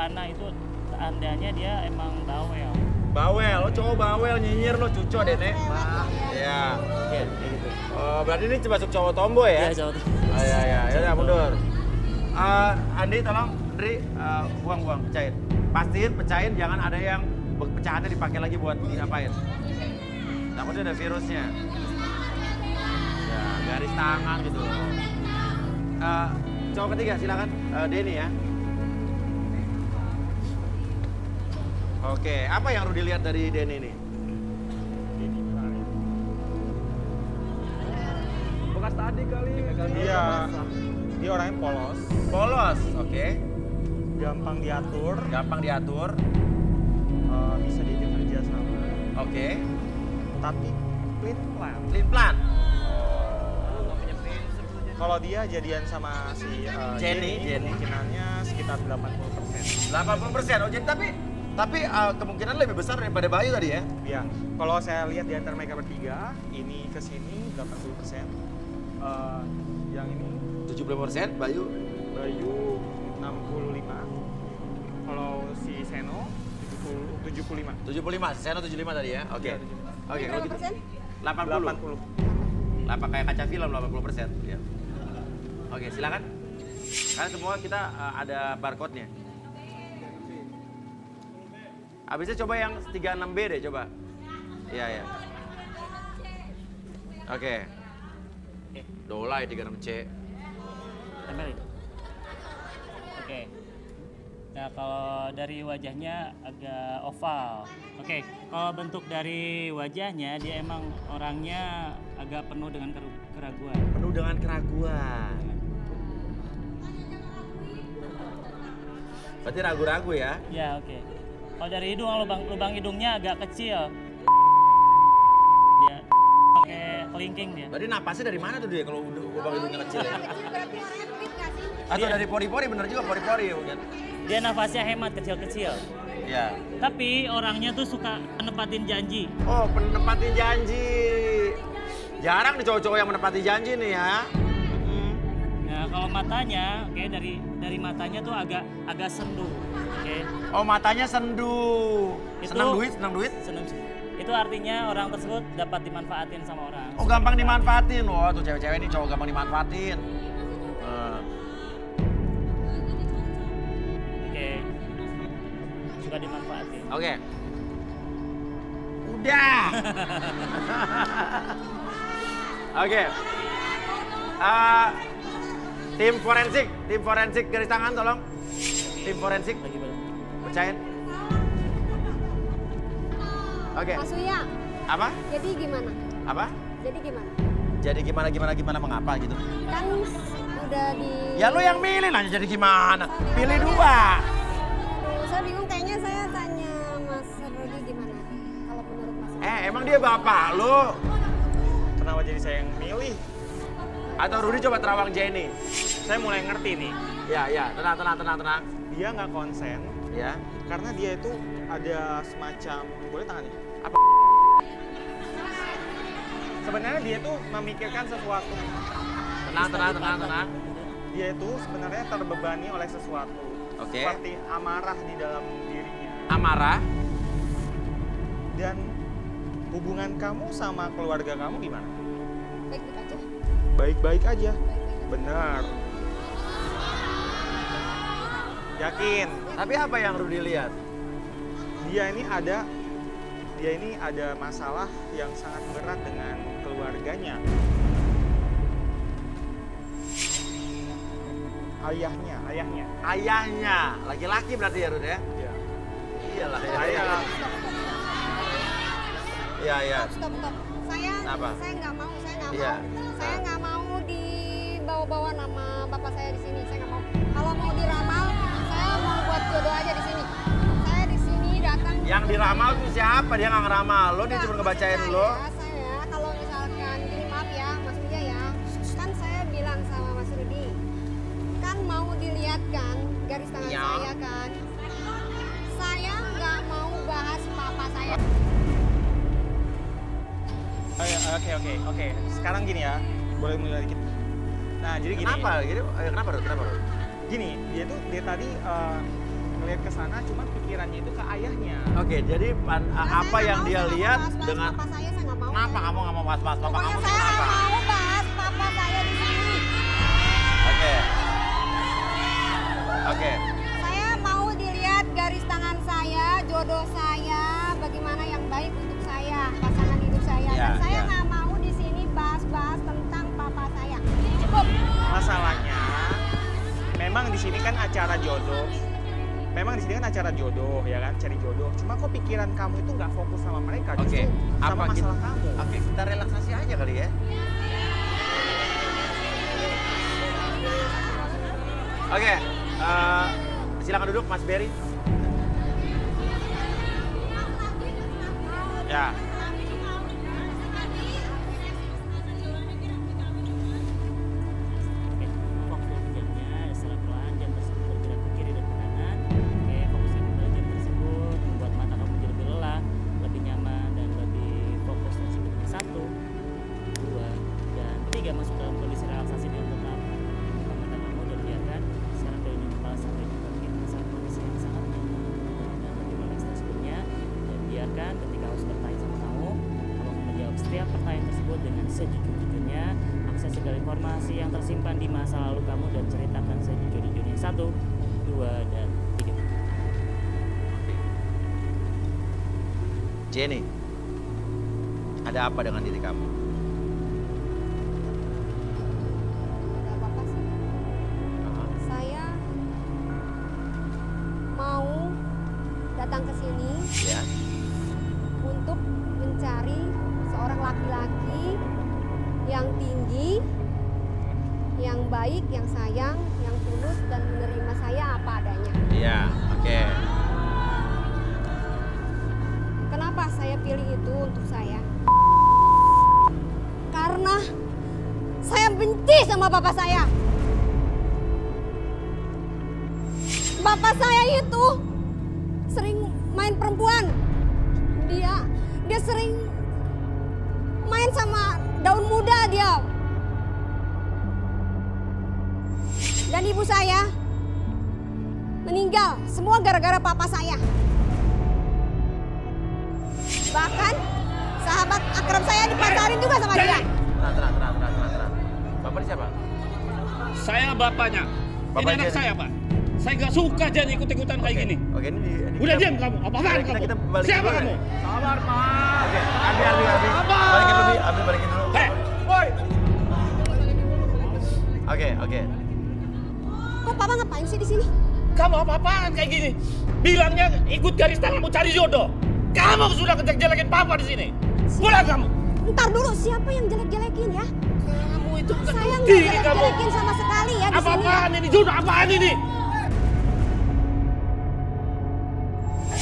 panah itu tandanya dia emang bawel. Bawel, lo cowok bawel, nyinyir lo cuco deh, Nek. Iya. Oke, kayak gitu. Oh, berarti ini termasuk cowok tomboy ya? Iya, cowok. Oh, iya, ya mundur. Andi, tolong, Andri, buang, pecahin. Pastiin, pecahin, jangan ada yang pecahannya dipakai lagi buat diapain. Takutnya ada virusnya. Ya, garis tangan gitu. Cowok ketiga, silakan. Denny ya. Oke, apa yang Rudy lihat dari Denny nih? Bekas tadi kali. Dia orangnya polos. Polos, oke. Gampang diatur. Gampang diatur, Bisa diajak kerja sama. oke. Tapi clean plan. Clean plan. Kalau dia jadian sama si Jenny. kemungkinannya sekitar 80%. 80%, oh jadi tapi kemungkinan lebih besar daripada Bayu tadi ya? Ya, kalau saya lihat di antara mereka bertiga, ini ke sini 80%. Yang ini 75%, Bayu? Bayu 65. Kalau si Seno 75. 75, Seno 75 tadi ya? Oke. Iya, 75. Oke, kalau gitu. 80. 80. Kayak kaca film 80%. Ya. Oke, silakan. Karena semua kita ada barcode-nya. Habisnya coba yang 36B deh, coba. Iya. Oke. Dolai 36C. Tempelin. Oke. Nah, kalau dari wajahnya agak oval. Oke, kalau bentuk dari wajahnya dia emang orangnya agak penuh dengan keraguan. Penuh dengan keraguan. Berarti ragu-ragu ya? Ya, oke. Kalau dari hidung, lubang hidungnya agak kecil. Dia pakai kelingking dia. Berarti napasnya dari mana tuh dia kalau lubang hidungnya kecil ya? Berarti orangnya fit gak sih? Atau dari pori-pori, bener juga pori-pori ya mungkin? Dia nafasnya hemat, kecil-kecil. Iya. Tapi orangnya tuh suka nepatin janji. Oh, penempatin janji. Jarang nih cowok-cowok yang menepati janji nih ya. Nah, kalau matanya, oke, dari matanya tuh agak sendu. Oke. Oh, matanya sendu. Senang duit? Seneng. Itu artinya orang tersebut dapat dimanfaatin sama orang. Oh, gampang dimanfaatin. Wah, tuh cewek-cewek ini cowok gampang dimanfaatin. Oke. Suka dimanfaatin. Oke. Udah. Oke. Tim forensik garis tangan tolong. Tim forensik, Lagi belum. percayain. Oke. Mas Uya, Apa? jadi gimana? Apa? Jadi gimana? Jadi gimana mengapa gitu? Kan udah di... Ya lu yang milih nanya jadi gimana? Pilih dua. Aduh, saya bingung, kayaknya saya tanya Mas Rudy gimana? Kalau menurut Mas Rudy. Emang dia bapak lu? Kenapa jadi saya yang milih? Atau Rudy coba terawang Jenny? Saya mulai ngerti nih. Ya, tenang. Dia nggak konsen Ya. karena dia itu ada semacam, boleh tangannya? Apa? Sebenarnya dia tuh memikirkan sesuatu. Tenang. Dia itu sebenarnya terbebani oleh sesuatu. Oke. Seperti amarah di dalam dirinya. Amarah? Dan hubungan kamu sama keluarga kamu gimana? Baik-baik aja. Baik-baik aja. Benar. Yakin. Tapi apa yang Rudy lihat? Dia ini ada masalah yang sangat berat dengan keluarganya. Ayahnya. Laki-laki berarti ya Rudy ya? Iya. Iyalah ya. Ayah. Iya. Stop. Saya Apa? nggak mau. Iya. Saya nggak mau dibawa-bawa nama bapak saya di sini. Saya nggak mau. Kalau mau diramal, saya mau buat jodoh aja di sini. Saya di sini datang. Yang diramal tuh siapa? Dia nggak ngeramal lo, dia cuma ngebacain lo. Saya kalau misalkan gini, maaf ya Mas Uya ya, kan saya bilang sama Mas Rudy, kan mau dilihat kan garis tangan Ya. saya kan. Saya nggak mau bahas papa saya. Oke. Sekarang gini ya, boleh mulai dikit. Nah, jadi gini. Kenapa? Kenapa Rudy? Gini, dia tadi ngeliat ke sana, cuman pikirannya itu ke ayahnya. Oke, jadi apa yang dia lihat dengan Papa saya nggak mau. kenapa kamu nggak mau bahas-bahas papa Pokoknya kamu tuh saya nggak kenapa? mau bahas papa saya di sini. Oke. Oke. Saya mau dilihat garis tangan saya, jodoh saya, bagaimana yang baik untuk saya, pasangan hidup saya. Ya, Dan saya ya. nggak mau di sini bahas-bahas tentang papa saya. Cukup. Masalahnya, memang di sini kan acara jodoh. Memang di sini kan acara jodoh, ya kan, cari jodoh. Cuma kok pikiran kamu itu nggak fokus sama mereka, Oke. justru sama Apa kita, masalah kamu. oke, kita relaksasi aja kali ya. Oke, silakan duduk Mas Berry. Ya. Oke, fokus jamnya secara pelan, jam tersebut bergerak ke kiri dan ke kanan. Oke, fokuskan kembali jam tersebut, membuat mata kamu jadi lebih lelah, lebih nyaman dan lebih fokus dan sebetulnya 1, 2, dan 3 masuk dalam kondisi relaksasi dengan tetap. Buka mata kamu dan biarkan sekarang kelilingin kepala sampai ke kaki saat kondisi yang sangat nyaman dan lebih relax tersebutnya. Dan biarkan ketika host bertanya sama kamu akan menjawab setiap pertanyaan tersebut dengan sejujur-jujurnya. Akses segala informasi yang tersimpan di masa lalu kamu dan ceritakan sejujur-jujurnya. 1, 2, dan 3. Jenny, ada apa dengan diri kamu? Ada apa-apa sih? Saya mau datang ke sini Ya. untuk mencari seorang laki-laki yang tinggi, yang baik, yang sayang, yang tulus dan menerima saya apa adanya. Iya, oke. Kenapa saya pilih itu untuk saya? Karena saya benci sama bapak saya. Bapak saya itu sering main perempuan. Dia sering main sama daun muda dia. Dan ibu saya meninggal semua gara-gara papa saya. Bahkan sahabat akrab saya dipacarin juga sama dia. Tenang. Bapak ini siapa? Saya bapaknya. Bapak Ini anak Jenny. saya, Pak. Saya nggak suka jangan ikut-ikutan kayak gini. Oke, ini Udah kita- diam kamu. Apaan kamu? Kita balikin Siapa dulu, kamu? ya. Sabar, Pak. Oke, Abi. Balikin dulu, Bi. Abi balikin dulu. Hei, Woi. Oke. Kok papa ngapain sih di sini? kamu apa-apaan kayak gini? Bilangnya ikut garis tanganmu cari jodoh. Kamu sudah jelek-jelekin papa di sini. Pulang kamu. Ntar dulu siapa yang jelek-jelekin ya? Kamu itu bukan Saya nggak diri kamu. jelek-jelekin sama sekali ya di sini. Ya. Apa-apaan ini? Jodoh apaan ini?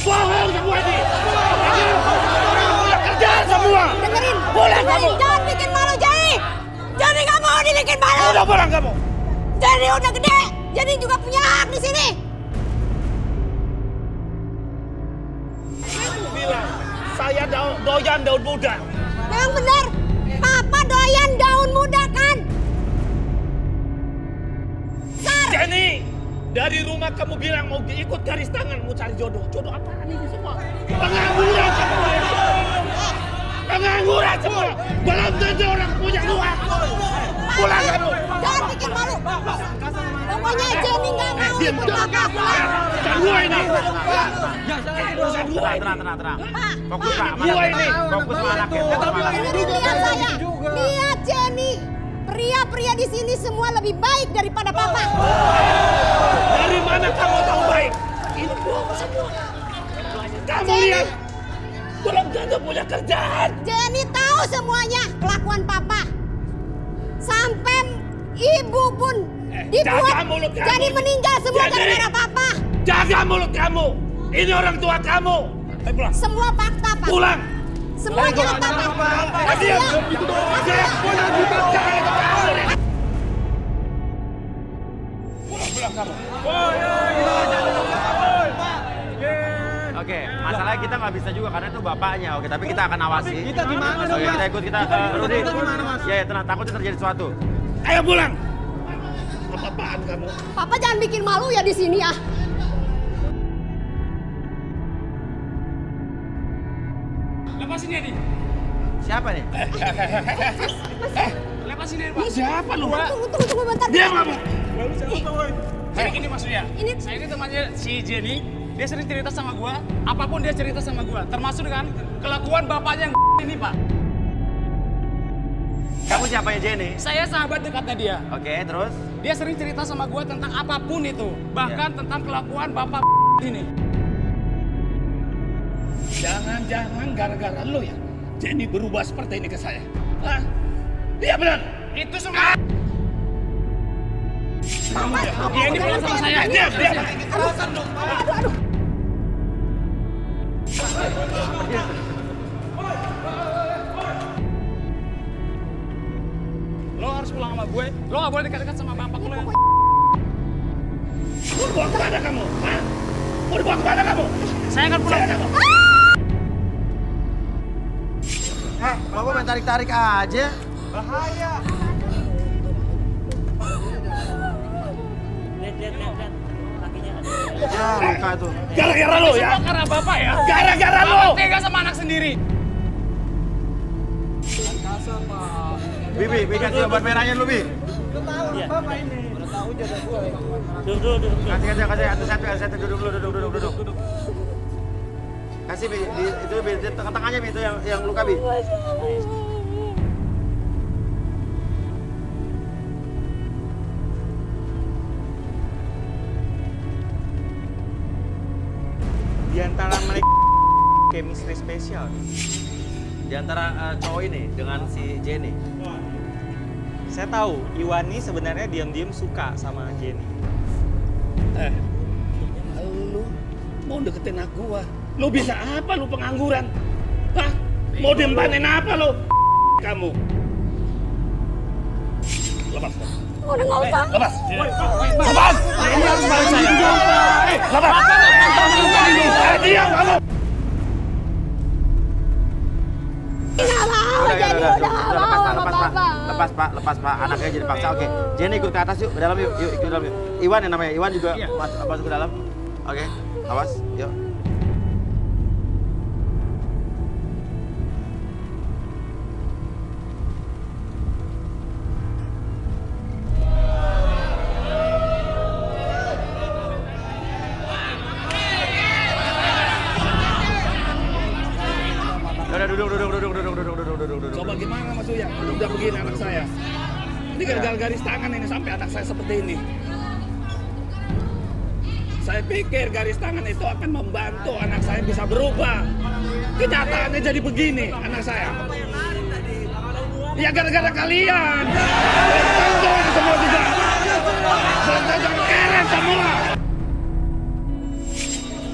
Bohong semua ini. Kamu punya kerjaan semua. Dengerin, Pulang dengerin. kamu. Jangan bikin malu Jadi. Jadi nggak mau dibikin malu. Udah pulang kamu. Jadi udah gede. Jadi juga punya hak di sini. Kamu bilang saya doyan daun muda. Memang benar. Papa doyan daun muda kan? Sar. Jenny, dari rumah kamu bilang mau ikut garis tangan, mau cari jodoh. Jodoh apaan ini semua? Pengangguran semua ini. Pengangguran semua. Belum tentu orang punya uang. Pulang kamu. Jangan bikin malu. Pokoknya Jenny nggak mau Diam, ikut diam. papa pulang. Urusan gua ini. Urusan gua ini. Tenang. Pak, Fokus, Pak. Gua ini. Fokus sama anaknya. Fokus sama anaknya. lihat saya. Lihat Jenny. Pria-pria di sini semua lebih baik daripada papa. Dari mana kamu tahu baik? Ini bohong semua. Kamu Jenny. lihat. Belum tentu punya kerjaan. Jenny tahu semuanya kelakuan papa. Sampai ibu pun dibuat jaga mulut kamu. jadi meninggal semua Jenny. gara-gara papa. Jaga mulut kamu. Ini orang tua kamu. Ayo pulang. Semua fakta pak. Pulang. Semua nyata pak. Diam. Diam. Pulang kamu. Oke, masalahnya kita nggak bisa juga karena itu bapaknya. Oke, tapi kita akan awasi. Kita gimana dong, Oke, Mas? kita ikut Rudi. Kita gimana, Mas? Ya, tenang. Takutnya terjadi sesuatu. Ayo pulang. Apa-apaan kamu? Papa jangan bikin malu ya di sini ya. Lepasin dia nih. Siapa nih? Lepasin dia, Pak. Lu siapa lu? Tunggu bentar. Dia nggak mau. Lalu siapa, woy? Jadi gini maksudnya. Saya ini temannya si Jenny. Dia sering cerita sama gua. Apapun dia cerita sama gua. Termasuk dengan kelakuan bapaknya yang ini, Pak. Kamu siapanya Jenny? Saya sahabat dekatnya dia. Oke, terus? Dia sering cerita sama gua tentang apapun itu. Bahkan tentang kelakuan bapak ini. Jangan-jangan gara-gara lu ya, Jenny berubah seperti ini ke saya. Hah? Iya benar. Itu semua. Dia ini pulang sama saya. Dia. Aduh. Lo harus pulang sama gue. Lo gak boleh dekat-dekat sama bapak lo ya. Mau dibawa kemana kamu? Hah? Mau dibawa kemana kamu? Saya akan pulang. Bapak main tarik-tarik aja. Bahaya. Lihat. Kakinya ada. Ya, luka tuh. Gara-gara lo ya? Karena bapak ya? Gara-gara lo! Bapak tega sama anak sendiri. Bi kasih obat merahnya dulu, Bi. Iya. Udah tahu jodoh gue. Duduk. Kasih satu, duduk. Kasih Bi, itu Bi, di tengah-tengahnya Bi, itu yang luka Bi. Di antara mereka chemistry spesial. Di antara cowok ini dengan si Jenny. Saya tahu Iwani sebenarnya diam-diam suka sama Jenny. Lu mau deketin aku gua? Lu bisa apa lu pengangguran? Hah? Mau dempanin apa lu? Kamu. Lepas. Udah nggak usah. Lepas. Lepas. Ini harus balik saya. Lepas. Diam kamu. Nggak mau, jadi udah nggak mau. Lepas Pak. Anaknya jadi paksa. Oke. Jenny ikut ke atas yuk, ke dalam yuk. Yuk, ikut ke dalam yuk. Iwan yang namanya. Iwan juga masuk ke dalam. Oke. Awas, yuk. Udah duduk. Coba gimana maksudnya? Udah begini anak saya. Ini gara-gara garis tangan ini sampai anak saya seperti ini. Saya pikir garis tangan itu akan membantu anak saya bisa berubah. Kenyataannya jadi begini anak saya. Ya gara-gara kalian. Tanggung semua juga. Jangan keren semua.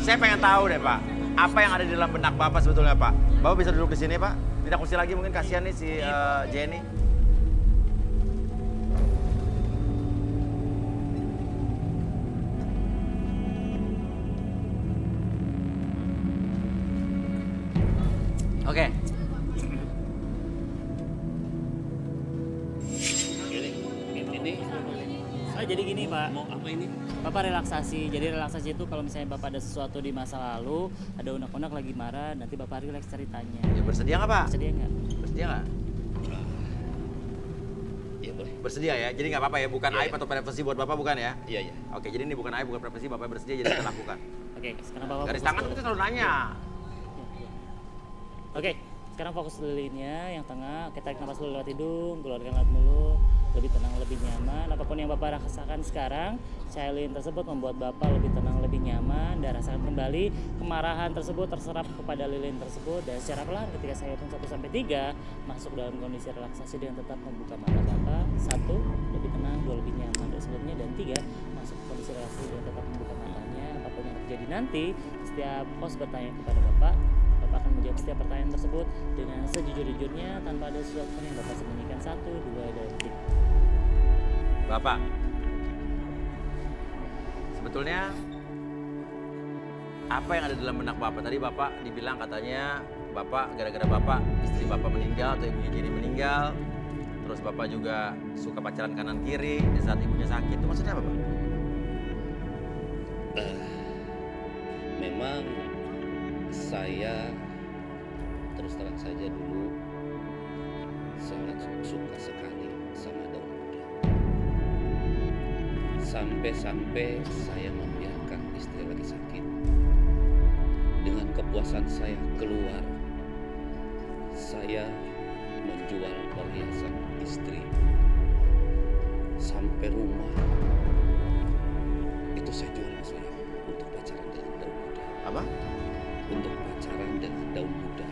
Saya pengen tahu deh Pak, apa yang ada di dalam benak Bapak sebetulnya Pak? Bapak bisa duduk di sini Pak? Tidak kursi lagi mungkin, kasihan nih si Jenny. Oke. Jadi gini Pak. Mau apa ini? Bapak relaksasi. Jadi relaksasi itu kalau misalnya Bapak ada sesuatu di masa lalu, ada unek-unek lagi marah, nanti Bapak relax ceritanya. Ya, bersedia nggak Pak? Bersedia nggak? Bersedia nggak? Iya boleh. Bersedia ya? Jadi nggak apa-apa ya? Bukan aib atau privasi buat Bapak bukan ya? Iya. Oke, jadi ini bukan aib, bukan privasi, Bapak bersedia jadi kita lakukan. Oke, sekarang Bapak Garis fokus tangan ke- itu selalu nanya. Oke, sekarang fokus lilinnya yang tengah. Oke, tarik nafas dulu lewat hidung, keluarkan lewat mulut. Lebih tenang, lebih nyaman. Apapun yang Bapak rasakan sekarang, lilin tersebut membuat Bapak lebih tenang, lebih nyaman. Dan rasakan kembali kemarahan tersebut terserap kepada lilin tersebut. Dan secara pelan ketika saya hitung 1-3, masuk dalam kondisi relaksasi dengan tetap membuka mata Bapak. 1, lebih tenang, 2, lebih nyaman dari sebelumnya. Dan 3, masuk ke kondisi relaksasi dengan tetap membuka matanya. Apapun yang terjadi nanti, setiap pos bertanya kepada Bapak akan menjawab setiap pertanyaan tersebut dengan sejujur-jujurnya tanpa ada sesuatu yang Bapak sembunyikan. 1, 2, dan 3. Bapak, sebetulnya apa yang ada dalam benak Bapak? Tadi Bapak dibilang katanya Bapak gara-gara Bapak istri Bapak meninggal atau ibunya Jenny meninggal, terus Bapak juga suka pacaran kanan kiri di saat ibunya sakit. Itu maksudnya apa Pak? Memang saya terus terang saja dulu, sangat suka sekali sama daun muda. Sampai-sampai saya membiarkan istri lagi sakit. Dengan kepuasan saya keluar, saya menjual perhiasan istri. Sampai rumah, itu saya jual Mas Uya untuk pacaran dengan daun muda. Apa? Untuk pacaran dengan daun muda.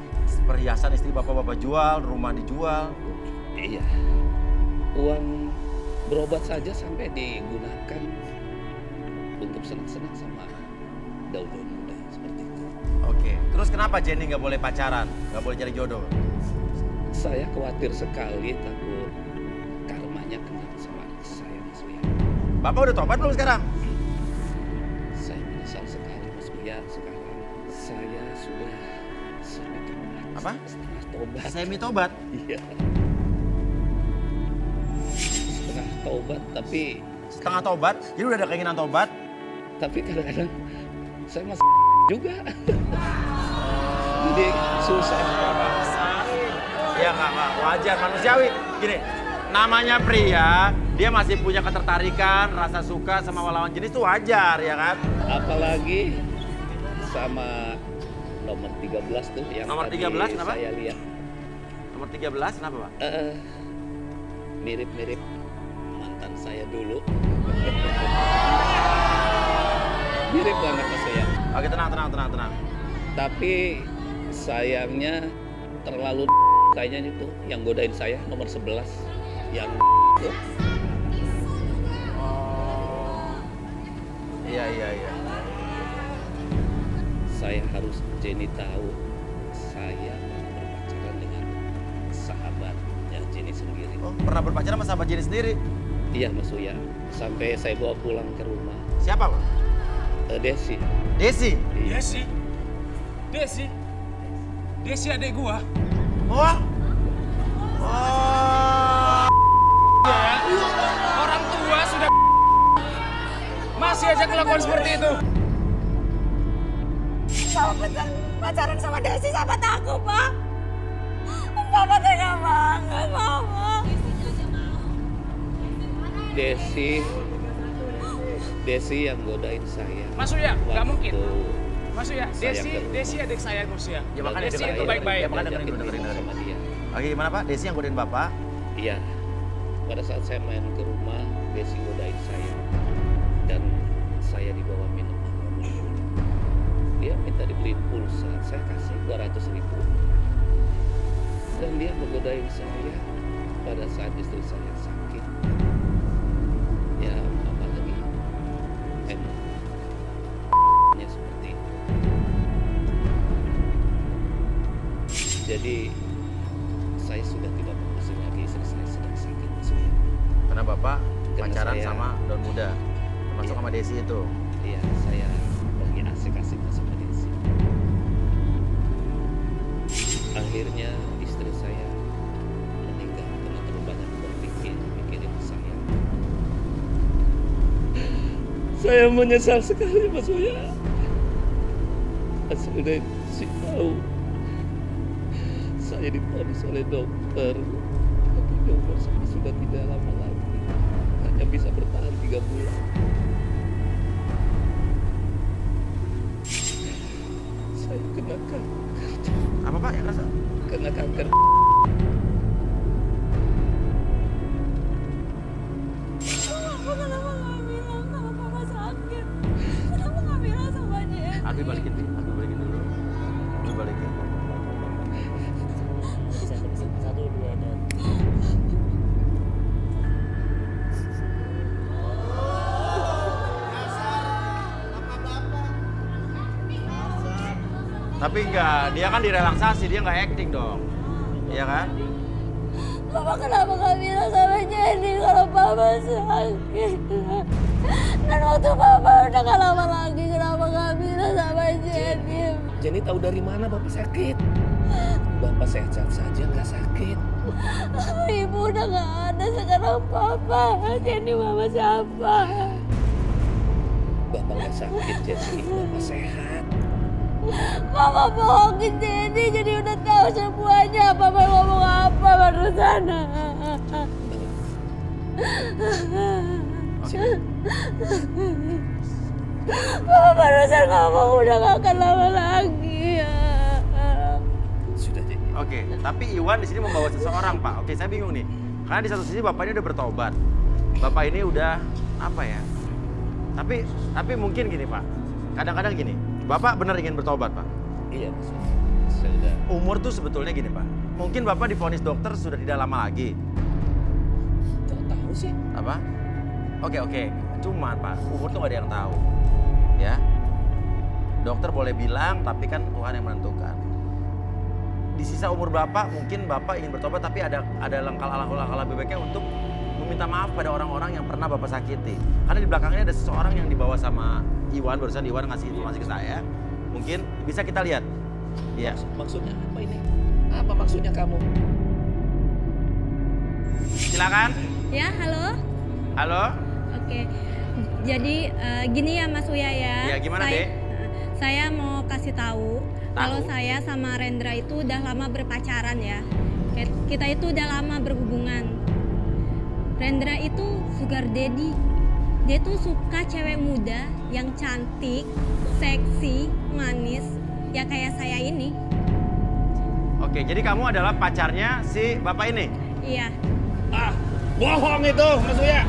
Perhiasan istri bapak-bapak jual, rumah dijual. Iya, uang berobat saja sampai digunakan untuk senang-senang sama daun-daun muda seperti itu. Oke, terus kenapa Jenny nggak boleh pacaran, nggak boleh cari jodoh? Saya khawatir sekali takut karmanya kena sama anak saya, Mas Uya. Bapak udah tobat belum sekarang? Saya menyesal sekali, Mas Uya. Sekarang saya sudah semi tobat. Apa? Setengah tobat. Semi tobat? Iya. Setengah tobat, tapi Setengah tobat? Jadi udah ada keinginan tobat? kadang-kadang saya masih juga. Jadi susah. Ya nggak wajar, manusiawi. Gini, namanya pria, dia masih punya ketertarikan, rasa suka sama lawan jenis itu wajar ya kan? Apalagi sama nomor 13 tuh yang Nomor tadi 13 kenapa? saya lihat. Nomor 13 kenapa Pak? Mirip-mirip mantan saya dulu. Mirip banget Mas ya. Oke tenang. Tapi sayangnya terlalu kayaknya itu yang godain saya nomor 11 yang itu. Iya. Saya harus Jenny tahu saya berpacaran dengan sahabatnya Jenny sendiri. Oh, pernah berpacaran sama sahabat Jenny sendiri? Iya Mas Uya, sampai saya bawa pulang ke rumah. Siapa Pak? Desi. Desi? Iya. Desi adik gua. Oh? Orang tua sudah masih aja kelakuan seperti itu. Bapak pacaran sama Desi sahabat aku, Pak. Bapak tega banget, Mama. Desi yang godain saya. Mas Uya, nggak mungkin. Waktu Mas Uya, saya ke rumah. Desi adik saya, Mas Uya. Ya makanya Desi dengerin itu dulu. baik-baik. Ya makanya dengerin dulu. sama dia. Oke gimana Pak? Desi yang godain Bapak? Iya. Pada saat saya main ke rumah, Desi godain saya. Dan saya dibawa minum. Dia minta dibeliin pulsa, saya kasih 200.000. Dan dia menggodain saya pada saat istri saya sakit. Ya, apalagi emangnya seperti itu. Jadi saya sudah tidak mengurusin lagi istri saya sedang sakit. Maksudnya. Karena Bapak Karena pacaran saya- sama daun muda, termasuk Iya. sama Desi itu. Iya, saya lagi asik-asik sama Desi. Akhirnya istri saya meninggal karena terlalu banyak berpikir, mikirin saya. Saya menyesal sekali Mas Uya. Sudah si tahu saya diponis oleh dokter. Tapi umur saya sudah tidak lama lagi, hanya bisa bertahan 3 bulan. Saya kena kanker. Apa Pak yang rasa? Kena kanker. Bapak kenapa nggak bilang kalau Papa sakit? Kenapa nggak bilang sama Jenny? Abi balikin dulu. Abi balikin. Bisa terusin 1, 2 dan Tapi enggak, dia kan direlaksasi, dia nggak acting dong. Iya kan? Bapak kenapa nggak bilang sama Jenny kalau Papa sakit? Dan waktu Papa udah nggak lama lagi, kenapa nggak bilang sama Jenny? Jenny tahu dari mana Bapak sakit? Bapak sehat-sehat saja, nggak sakit. Ibu udah nggak ada, sekarang Papa. Jenny Mama siapa? Bapak nggak sakit, Jenny. Bapak sehat. Mama bohongin Denny, jadi udah tahu semuanya. Papa ngomong apa barusan? Papa barusan ngomong udah gak akan lama lagi. Sudah, Denny. Oke, tapi Iwan di sini membawa seseorang, Pak. Oke, saya bingung nih. Karena di satu sisi Bapak ini udah bertobat. Bapak ini udah apa ya? Tapi mungkin gini, Pak. Kadang-kadang gini, Bapak benar ingin bertobat, Pak. Iya, sudah. Umur tuh sebetulnya gini, Pak. Mungkin Bapak divonis dokter sudah tidak lama lagi. Kok tahu sih? Apa? Oke. Cuman, Pak, umur tuh gak ada yang tahu. Ya. Dokter boleh bilang, tapi kan Tuhan yang menentukan. Di sisa umur Bapak, mungkin Bapak ingin bertobat, tapi ada langkah lebih baiknya untuk meminta maaf pada orang-orang yang pernah Bapak sakiti. Karena di belakangnya ada seseorang yang dibawa sama Iwan, barusan Iwan ngasih informasi ke saya. Mungkin bisa kita lihat. Iya. Maksudnya apa ini? Apa maksudnya kamu? Silakan. Ya, halo. Halo. Oke. Jadi gini ya Mas Uya ya. Ya, gimana, Dek? Saya mau kasih tahu kalau saya sama Rendra itu udah lama berpacaran ya. Kita itu udah lama berhubungan. Rendra itu sugar daddy. Dia tuh suka cewek muda yang cantik, seksi, manis, ya kayak saya ini. Oke, jadi kamu adalah pacarnya si Bapak ini? Iya. Bohong itu, Mas Uya.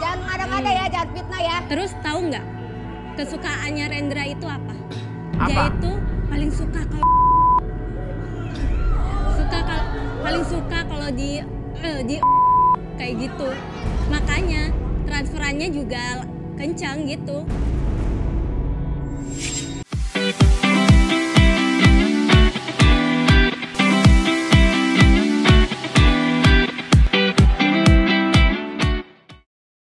Jangan ngada-ngada ya, jangan fitnah ya. Terus tahu nggak kesukaannya Rendra itu apa? Apa? Dia itu paling suka kalau di kayak gitu. Makanya transferannya juga kencang gitu.